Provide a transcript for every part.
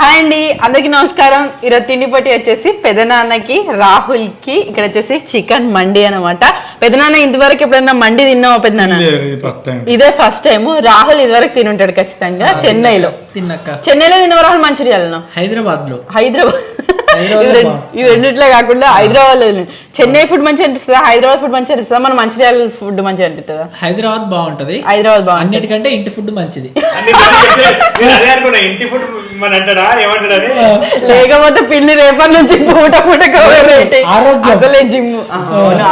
Hi అండి, అందరికి నమస్కారం. ఈరోజు తిండిపోటీ వచ్చేసి పెదనాన్నకి రాహుల్కి ఇక్కడ వచ్చేసి చికెన్ మండి అనమాట. పెదనాన్న ఇంతవరకు ఎప్పుడన్నా మండి తిన్నావా పెదనాన్న? ఇదే ఫస్ట్ టైం. రాహుల్ ఇదివరకు తినుంటాడు ఖచ్చితంగా. చెన్నైలో తిన్న రాహుల్. మంచిర్యాలలో, హైదరాబాద్ ఇవి రెండిట్లో కాకుండా హైదరాబాద్ లో చెన్నై ఫుడ్ మంచిగా అనిపిస్తుందా, హైదరాబాద్ ఫుడ్ మంచిగా అనిపిస్తుందా, మన మంచిర్యాల ఫుడ్ మంచిగా అనిపిస్తుందా? హైదరాబాద్ బాగుంటది. హైదరాబాద్ బాగుంది అన్నిటికంటే ఇంటి ఫుడ్ మంచిది. ఇంటి ఫుడ్ లేకపోతే పిల్లి రేపటి నుంచి పూట అసలే జిమ్.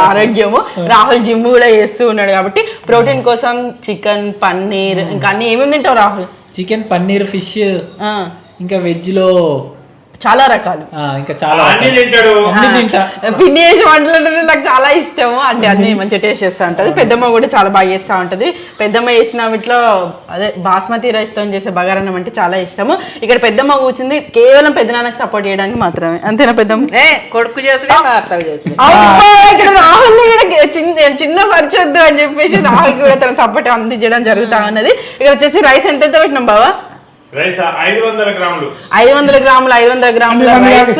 ఆరోగ్యము. రాహుల్ జిమ్ కూడా చేస్తూ ఉన్నాడు కాబట్టి ప్రోటీన్ కోసం చికెన్, పన్నీర్ ఇంకా అన్ని ఏమేమి తింటావు రాహుల్? చికెన్, పన్నీర్, ఫిష్, ఇంకా వెజ్ లో చాలా రకాలు, ఇంకా చాలా పిండి చేసి వంటలు అంటే నాకు చాలా ఇష్టము. అంటే అన్ని మంచిగా టేస్ట్ చేస్తూ ఉంటది. పెద్దమ్మ కూడా చాలా బాగా చేస్తూ ఉంటది. పెద్దమ్మ చేసిన వీటిలో అదే బాస్మతి రైస్ తో చేసే బగారన్నం అంటే చాలా ఇష్టము. ఇక్కడ పెద్దమ్మ కూర్చుంది కేవలం పెద్దనాన్నకి సపోర్ట్ చేయడానికి మాత్రమే. అంతేనా పెద్దమ్మ? కొడుకు చేసుడే ఇక్కడ రాహుల్ చిన్న పరిచొద్దు అని చెప్పేసి రాహుల్ కూడా తన సపోర్ట్ అందించడం జరుగుతా ఉన్నది. ఇక్కడ వచ్చేసి రైస్ ఎంత పెట్టినాం బావా? 500 గ్రాములు 500 గ్రాములు రైస్.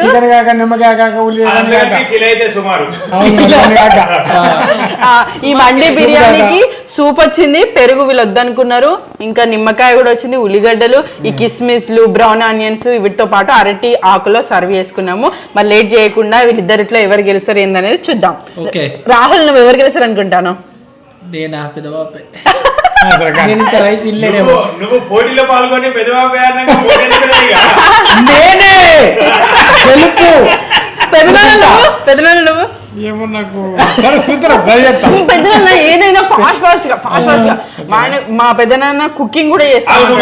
ఈ మండి బిర్యానీకి సూప్ వచ్చింది, పెరుగు వీళ్ళు వద్దనుకున్నారు, ఇంకా నిమ్మకాయ కూడా వచ్చింది, ఉల్లిగడ్డలు, ఈ కిస్మిస్లు, బ్రౌన్ ఆనియన్స్ వీటితో పాటు అరటి ఆకులో సర్వ్ చేసుకున్నాము. మరి లేట్ చేయకుండా వీళ్ళిద్దరిట్లో ఎవరు గెలుస్తారు ఏందనేది చూద్దాం. రాహుల్ నువ్వు ఎవరు గెలుస్తారు అనుకుంటాను? నువ్వు పోటీలో పాల్గొని పెద్దనాన్న నువ్వు ఏదైనా ఫాస్ట్ ఫాస్ట్ గా మా పెద్దనాన్న కుకింగ్ కూడా చేస్తాడు.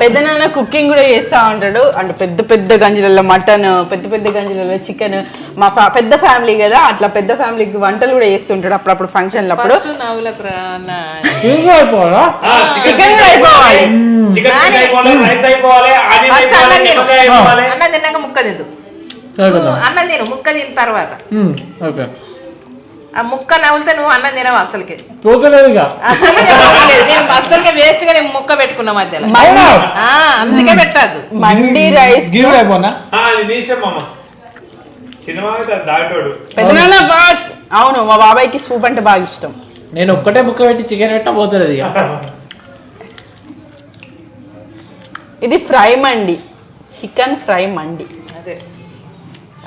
పెద్దనాన్న కుకింగ్ కూడా చేస్తా ఉంటాడు. అంటే పెద్ద పెద్ద గంజులలో మటన్, పెద్ద పెద్ద గంజులలో చికెన్. మా పెద్ద ఫ్యామిలీ కదా, అట్లా పెద్ద ఫ్యామిలీకి వంటలు కూడా చేస్తుంటాడు అప్పుడప్పుడు ఫంక్షన్లు అప్పుడు. చికెన్ కూడా అయిపోవాలి, అన్నం తిన్నాక ముక్క తిందు. అన్నం తిను, ముక్క తిన్న తర్వాత ఆ ముక్క నవ్వులితే నువ్వు అన్నం తినవు. అసలుకే అసలుకే వేస్ట్ గా నేను ముక్క పెట్టుకున్నా మధ్యలో, అందుకే పెట్టద్దు. మండి రైస్ పెద్దనాన్న ఫాస్ట్. అవును, మా బాబాయ్కి సూప్ అంటే బాగా ఇష్టం. నేను ఒక్కటే ముక్క పెట్టి చికెన్ పెట్టా పోతుంది. ఇది ఫ్రై మండి, చికెన్ ఫ్రై మండి. అదే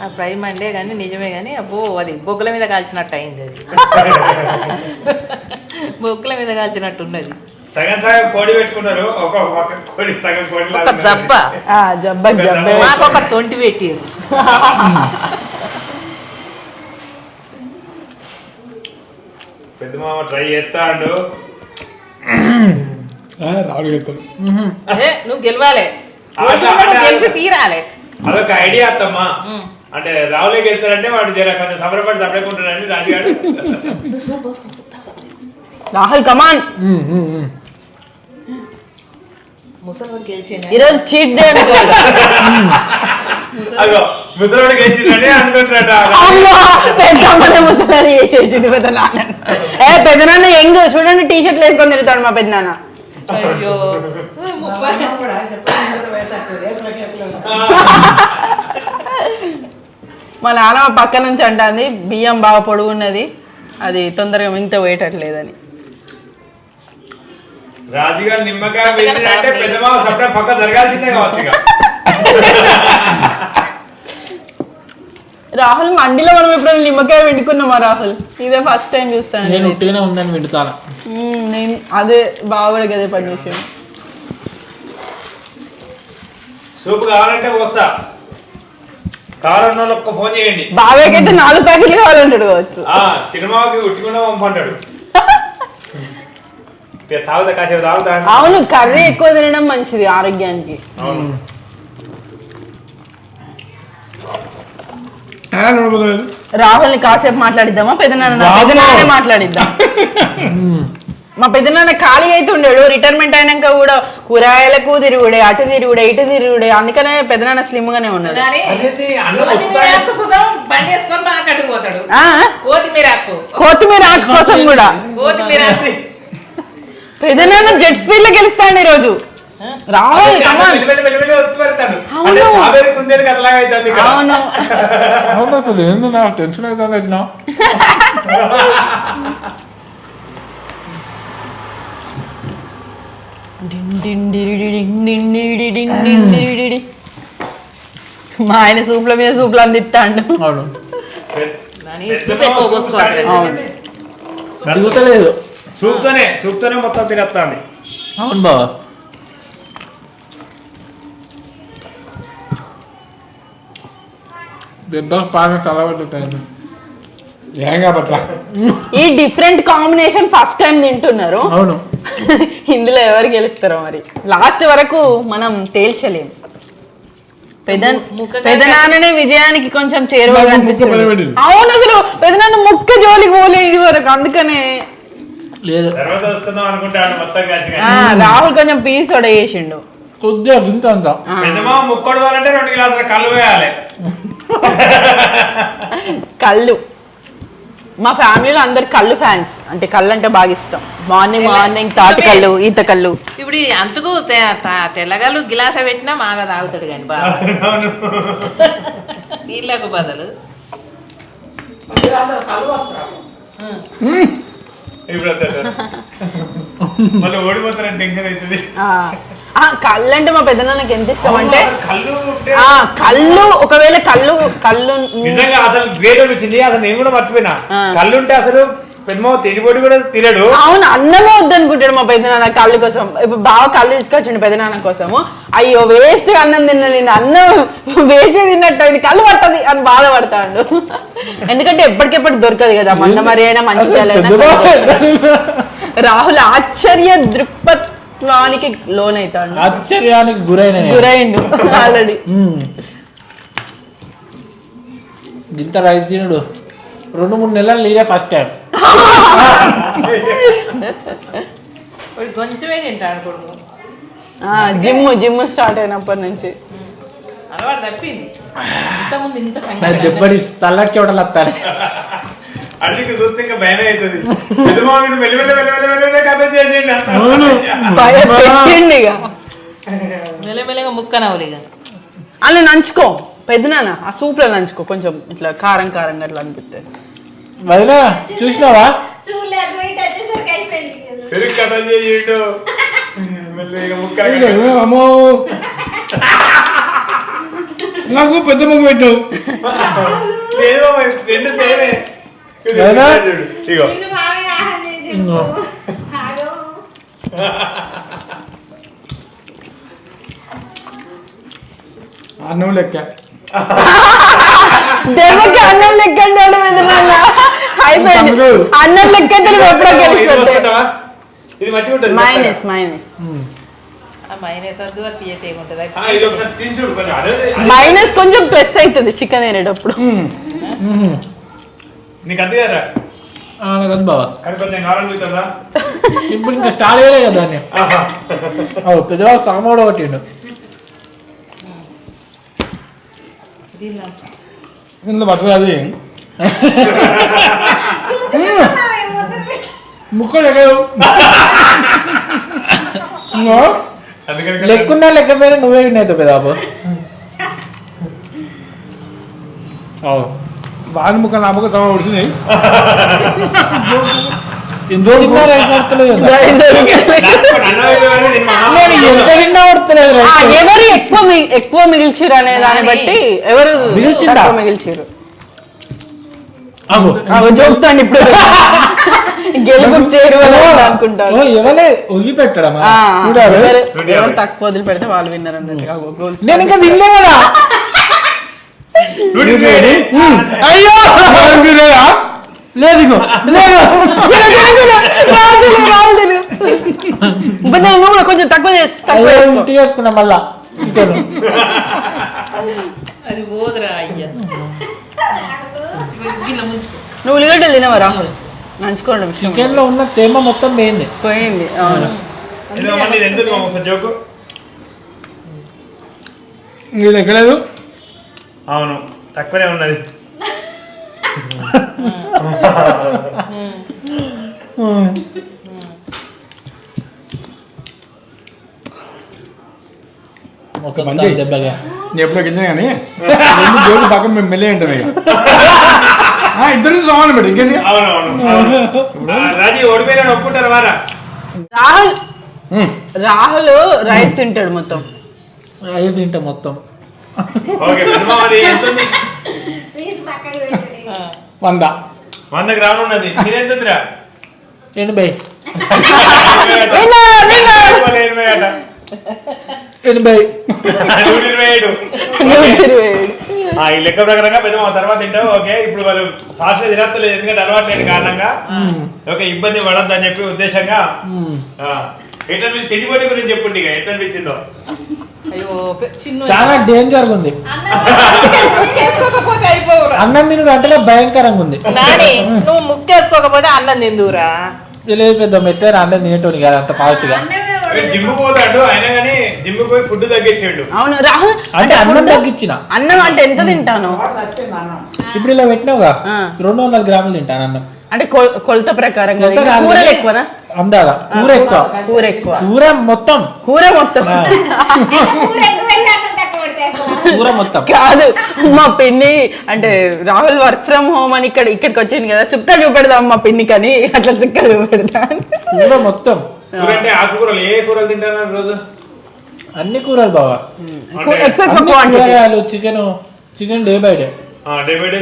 ఆ ఫ్రై మండే కానీ నిజమే కానీ అబ్బో అది బొగ్గుల మీద కాల్చినట్టు అయింది. అది బొగ్గుల మీద కాల్చినట్టు ఉన్నది. సగం సగం కోడి పెట్టుకున్నారు, ఒక జబ్బ మాకు ఒక తొంటి పెట్టారు. పెద్ద మామ ట్రై చేస్తాడు. నువ్వు గెలవాలి, గెలిచి తీరాలి. అదొక ఐడియా అత్తమ్మా. అంటే రావులే గెలుస్తారంటే వాడు కొంచెం సమరపడి సపరేకుంటాడని రాజుగాడు. రాహుల్ కమాన్, ఈరోజు చీట్ డే ముసలోడు గెలిచిందని అనుకుంటాడు. ముసలి చేసేసింది పెద్దనాన్న. పెద్దనాన్న యంగ్ చూడండి, టీ షర్ట్లు వేసుకొని తిరుగుతాడు మా పెద్దనాన్న. మా నాన్న పక్క నుంచి అంటుంది బియ్యం బాగా పొడుగున్నది, అది తొందరగా మింగితే పోయేటట్లేదని. రాజుగారు నిమ్మకాయ అంటే పెద్దమావ సపరేట్ పక్క జరగాల్సిందే కావచ్చు. రాహుల్ మండిలో మనం ఎప్పుడైనా నిమ్మకాయ వండుకున్నామా రాహుల్? ఇదే ఫస్ట్ టైం చూస్తాను. నేను ఉందని వింటుతాను. నేను అదే బాగా కూడా గదే పని చేసాను. సూప్ కావాలంటే వస్తా, కావాలన్న ఒక్క ఫోన్ చేయండి. బాబాయ్కైతే 4 ప్యాకెట్లు కావాలంటాడు కావచ్చు. సినిమాకి ఉట్టుకుండా పంపంటాడు. తాగుతా కాసేపు తాగుతా. అవును, కర్రీ ఎక్కువ తినడం మంచిది ఆరోగ్యానికి. రాహుల్ ని కాసేపు మాట్లాడిద్దామా? పెద్దనాన్న మాట్లాడిద్దాం. మా పెద్దనాన్న ఖాళీ అయితే ఉండేడు, రిటైర్మెంట్ అయినాక కూడా కూరగాయలకు తిరుగుడే, అటు తిరుగుడే, ఇటు తిరుగుడే. అందుకనే పెద్దనాన్న స్లిమ్ గానే ఉన్నాడు. కొత్తిమీర ఆకు కోసం కూడా పెద్దనాన్న జెట్ స్పీడ్ లో గెలుస్తాడు ఈ రోజు. Rahul come on. మెల్లిమెల్లి వచ్చి పెడతాడు. అవును. అంటే స్ట్రాబెర్రీ కుందేలుకి అట్లాగే అవుతుంది ఇక్కడ. అవును అవును అసలు ఏంది నాకు టెన్షన్ అవుతుంది ఎట్లా మా ఆయన సూప్ల మీద సూప్లు అందిస్తాడు. అవును నాని సూప్ ఎక్కువ పోసుకోవాలి. దిగుతలేదు. సూప్తోనే మొత్తం తినేస్తాండి. అవును బావ దెబ్బ పాన చల్లబడుతుంది ఏం కాబట్లా ఈ డిఫరెంట్ కాంబినేషన్ ఫస్ట్ టైం తింటున్నారు. అవును ఇందులో ఎవరు గెలుస్తారో మరి లాస్ట్ వరకు మనం తేల్చలేం. పెదనాన్ననే విజయానికి కొంచెం చేరువగా అనిపిస్తుంది. అవును అసలు పెదనాన్న ముక్క జోలికి పోలే ఇది వరకు, అందుకనే లేదు తర్వాత వస్తుందాం అనుకుంటాడు మొత్తం కలిసి. రాహుల్ కొంచెం పీస్ చేసిండు. కొద్దిగా గింత అంతా పెద్దమా ముక్కడు వాళ్ళంటే 2 గ్లాసుల కళ్ళు వేయాలి. కళ్ళు మా ఫ్యామిలీలో అందరు కళ్ళు ఫ్యాన్స్, అంటే కళ్ళు అంటే బాగా ఇష్టం. మార్నింగ్ తాటి కళ్ళు, ఈత కళ్ళు. ఇప్పుడు ఈ అంచుకు తెల్లగలు గిలాస పెట్టినా మాగా తాగుతాడు కానీ బాగా నీళ్ళకు బదులు. ఇప్పుడు మళ్ళీ ఓడిపోతారని టెన్షన్ అవుతుంది. కళ్ళు అంటే మా పెద్దనాన్నకి ఎంత ఇష్టం అంటే కళ్ళు కళ్ళు ఒకవేళ కళ్ళు నిజంగా అసలు గ్రేట్ అనిపించింది. అసలు నేను కూడా మర్చిపోయినా, కళ్ళు ఉంటే అసలు పెద్ద తిరిగిపోటీ కూడా తినడు. అవును అన్నమే వద్దనుకుంటాడు మా పెద్దనాన్న కళ్ళు కోసం. ఇప్పుడు బాగా కళ్ళు తీసుకొచ్చిండు పెద్దనాన్న కోసము. అయ్యో వేస్ట్ అన్నం తిన్నా, నేను అన్నం వేస్ట్ తిన్నట్టు ఇది కళ్ళు పట్టది అని బాధపడతాడు. ఎందుకంటే ఎప్పటికెప్పుడు దొరకదు కదా, మంద మరి అయినా మంచిగా. రాహుల్ ఆశ్చర్య దృక్పథానికి లోనైతాడు. ఆశ్చర్యానికి గురైండు ఆల్రెడీ. ఇంత రైస్ తినడు 2-3 నెలలు లేదే ఫస్ట్ టైం. కొంచెమే తింటాడు కొడుకు. జిమ్ స్టార్ట్ అయినప్పటి నుంచి అలవాటు తప్పింది. ఇంతకుముందు ఇంత దెబ్బడి చల్లటి చెవటలు వస్తాయి. అడిగి చూస్తే ఇంకా భయమే అవుతుంది. మెల్లిమెల్లి కథ చేసేయండి. భయపెట్టిండు ఇక మెల్లమెల్లగా ముక్కనవులిగా అలా నంచుకో పెద్దనాన్న, ఆ సూప్ లో నంచుకో కొంచెం ఇట్లా కారం కారంగా అట్లా అనిపిస్తుంది. వదినా చూసినావా పెరుగు కథ చేయండు. ముక్క అమ్మో నాకు పెద్ద ముగ్గు పెట్టావు. రెండు సేమే. ఇగో అన్నం లెక్క దెబ్బకి అన్నం లెక్క అంటాడు పెద్దనాన్న. అయిపోయింది అన్నం లెక్క ఎప్పుడో గెలుస్తుంది. ఇది మంచిగా ఉంటుంది. మైనస్ మైనస్ వద్దు అది తీయతే ఉంటుంది. ఇది ఒకసారి తిని చూడు కొంచెం. మైనస్ కొంచెం ప్లస్ అవుతుంది చికెన్ తినేటప్పుడు. నీకు అంతే కదా నాకు బావా కానీ కొంచెం కావాలనుకుంటుందా? ఇప్పుడు ఇంకా స్టార్ట్ అయ్యలే కదా దాన్ని. పెద్దవాళ్ళు సామాడు ఒకటిండు ఇందులో పట్టదు అది ముక్కలు ఎక్కవు. లెక్కున్నా లెక్కపోయినా నువ్వే విన్నాయి పెదాబు. బాగా ముక్కలు నా ముక్క తమ ఉడిచినాయి. ఎంత తిన్నా ఉడతలేదు. ఎవరు ఎక్కువ మిగిల్చిరు అనే దాన్ని బట్టి ఎవరు మిగిల్చిరు చెప్తాను. ఇప్పుడు గెలుపు చేరువనుకుంటాను. ఎవరే వదిలిపెట్టడమా? ఎవరు తక్కువ వదిలి పెడితే వాళ్ళు విన్నారు అన్నట్టుగా. నేను ఇంకా తినలే కదా. అయ్యో లేదు నేను కూడా కొంచెం తక్కువ చేసుకున్నా మళ్ళా చికెన్. అది పోదురా అయ్యా. నువ్వు ఉల్లిగడ్డలు తినవా రాహుల్? నంచుకోండి. చికెన్ లో ఉన్న తేమ మొత్తం పోయింది. అవును జోకు ఇది ఎక్కలేదు. అవును తక్కువనే ఉన్నది. ఒక మంచి దెబ్బగా నేను ఎప్పుడో గెలిచినా కానీ రెండు జోలు పక్కన మేము మెల్లే ఉంటాం ఇక ఇద్దరు సమానం పెట్టి ఇంకేంది. రాజీ ఓడిపోయినా ఒప్పుకుంటారు వారా? రాహుల్ రైస్ తింటాడు మొత్తం. అవి తింటా మొత్తం. ఓకే అది ఎంత ఉంది? 100 గ్రాములు ఉన్నది. మీరెంతుందిరా? 80. 127. ఈ లెక్క ప్రకారంగా పెద్ద తర్వాత తింటావు. ఓకే ఇప్పుడు వాళ్ళు ఫాస్ట్ గా తినలేదు ఎందుకంటే అలవాటు లేని కారణంగా. ఓకే ఇబ్బంది పడద్దు అని చెప్పి ఉద్దేశంగా. ఎట్లా తిండిపోటీ గురించి చెప్పండి ఇక ఎట్లా అనిపించిందో. చాలా డేంజర్ ఉంది. అన్నం తినడు అంటే భయంకరంగా ఉంది. నువ్వు ముక్కేసుకోకపోతే అన్నం తిందురా. లేదు పెద్ద మెట్టారు అన్నం తినేటోని కాదు అంత ఫాస్ట్ గా. జిమ్ పోతాడు అయినా కానీ జిమ్ పోయి ఫుడ్ తగ్గించాడు. అవును రాహుల్ అంటే అన్నం తగ్గించిన. అన్నం అంటే ఎంత తింటాను ఇప్పుడు ఇలా పెట్టినావుగా 200 గ్రాములు తింటాను అన్నం. అంటే కొలత ప్రకారం కూరలు ఎక్కువనా? అందాదా కూర ఎక్కువ. కూర మొత్తం కాదు మా పిన్ని అంటే రాహుల్ వర్క్ ఫ్రమ్ హోమ్ అని ఇక్కడికి వచ్చింది కదా చుక్కలు చూపెడదాం మా పిన్నికి అని అట్లా చుక్కలు చూపెడతా. కూర మొత్తం అంటే ఆకుకూరలు ఏ కూరలు తింటారు రోజు? అన్ని కూరలు బాగా chicken day by day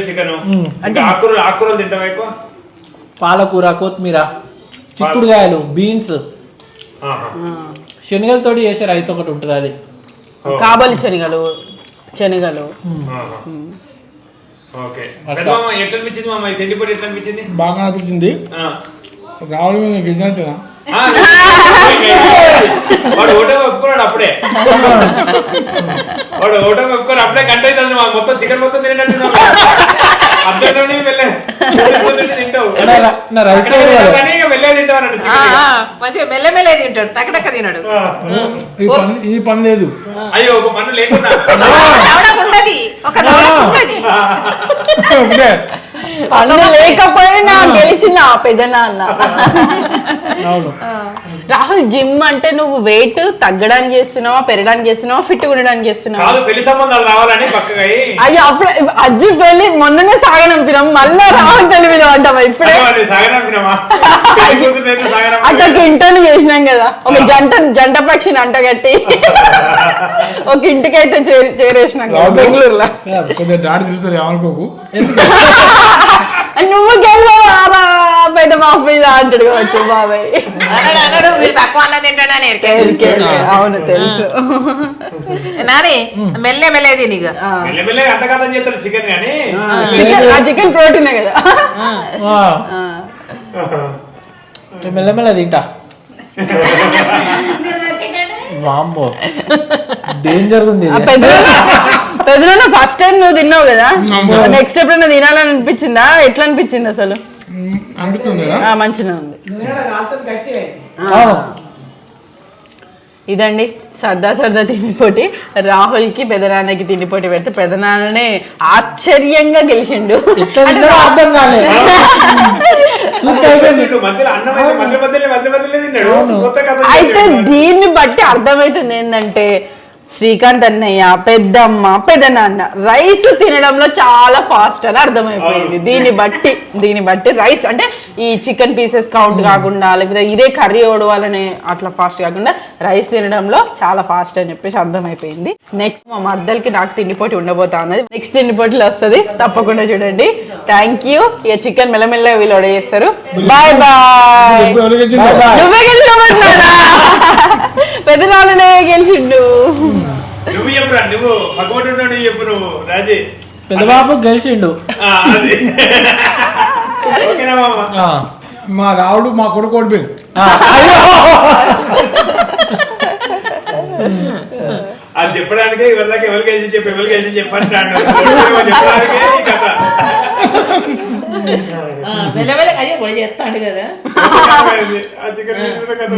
chicken. అంటే ఆకుకూరలు తింటావా ఎక్కువ? పాలకూర, కొత్తిమీర, చిక్కుడుకాయలు, బీన్స్, శనగలతో చేసే రైస్ ఒకటి ఉంటుంది అది. కాబలి శనగలు. బాగా అనిపించింది. రావడం వాడు ఓటమి ఒప్పుకున్నాడు అప్పుడే. కంటే మొత్తం చికెన్ మొత్తం తినేటట్టు అర్థంలోనే మెల్లమెల్లే తింటాడు టకటక తినడు. ఈ పని లేదు. అయ్యో ఒక పన్ను లేకుండా పన్ను లేకపోయినా గెలిచిన పెద్దనాన్న. రాహుల్ జిమ్ అంటే నువ్వు వెయిట్ తగ్గడానికి చేస్తున్నావా, పెరగడానికి చేస్తున్నావా, ఫిట్ ఉండడానికి చేస్తున్నావా? పెళ్లి సంబంధాలు రావాలని పక్కగా. అయ్యో అప్పుడు అజ్జు పెళ్లి మొన్ననే సాగనంపినాం మళ్ళా రాహుల్ పెళ్లి మీద అంటావా ఇప్పుడే? అట్లా ఇంటర్వ్యూ చేసినాం కదా ఒక జంట పక్షిని అంటగట్టి ఒక ఇంటికైతే చేరేసినాం బెంగళూరులో. ఏమనుకోకు నువ్వు గెలవా పెద్ద మాఫీదా అంటాడు కావచ్చు బాబాయ్. అవును తెలుసు. మెల్లమెల్లే తిని చికెన్ ప్రోటీనే కదా. మెల్లమెల్ల తింటా. వామ్మో డేంజర్ ఉంది. పెద్దనా ఫస్ట్ టైం నువ్వు తిన్నావు కదా నెక్స్ట్ ఎప్పుడైనా తినాలని అనిపించిందా? ఎట్లా అనిపించింది అసలు? మంచిగా ఉంది. ఇదండి సరదా తిండిపోటీ. రాహుల్ కి పెదనాన్నకి తిండిపోటీ పెడితే పెదనాన్ననే ఆశ్చర్యంగా గెలిచిండు. అర్థం కాలేదు. అయితే దీన్ని బట్టి అర్థమవుతుంది ఏంటంటే శ్రీకాంత్ అన్నయ్య, పెద్దమ్మ, పెదనాన్న రైస్ తినడంలో చాలా ఫాస్ట్ అని అర్థమైపోయింది. దీన్ని బట్టి రైస్ అంటే ఈ చికెన్ పీసెస్ కౌంట్ కాకుండా లేకపోతే ఇదే కర్రీ ఓడవాలని అట్లా ఫాస్ట్ కాకుండా రైస్ తినడంలో చాలా ఫాస్ట్ అని చెప్పేసి అర్థమైపోయింది. నెక్స్ట్ మా మర్దలకి నాకు తిండిపోటీ ఉండబోతా ఉన్నది. నెక్స్ట్ తిండిపోటీలో వస్తుంది తప్పకుండా చూడండి. Thank you. ఇక చికెన్ మెల్లమెల్లగా వీళ్ళు చేస్తారు. Bye bye. నువ్వే గెలిచినా పెద్దనాన్ననే గెలిచిండు. నువ్వు చెప్పురా, నువ్వు పక్కబడి ఉన్నాడు చెప్పు. నువ్వు రాజీ పెద్దబాబు గెలిచిండు. ఓకేనా మామ? మా రావుడు మా కొడుకు ఓడిపోయింది. అది చెప్పడానికే ఇవరికి ఎవరు గెలిచి చెప్పంటాడు. చెప్పడానికే ఈ కథ. మెల్లమెల్లగా చేస్తాడు కదా. కథ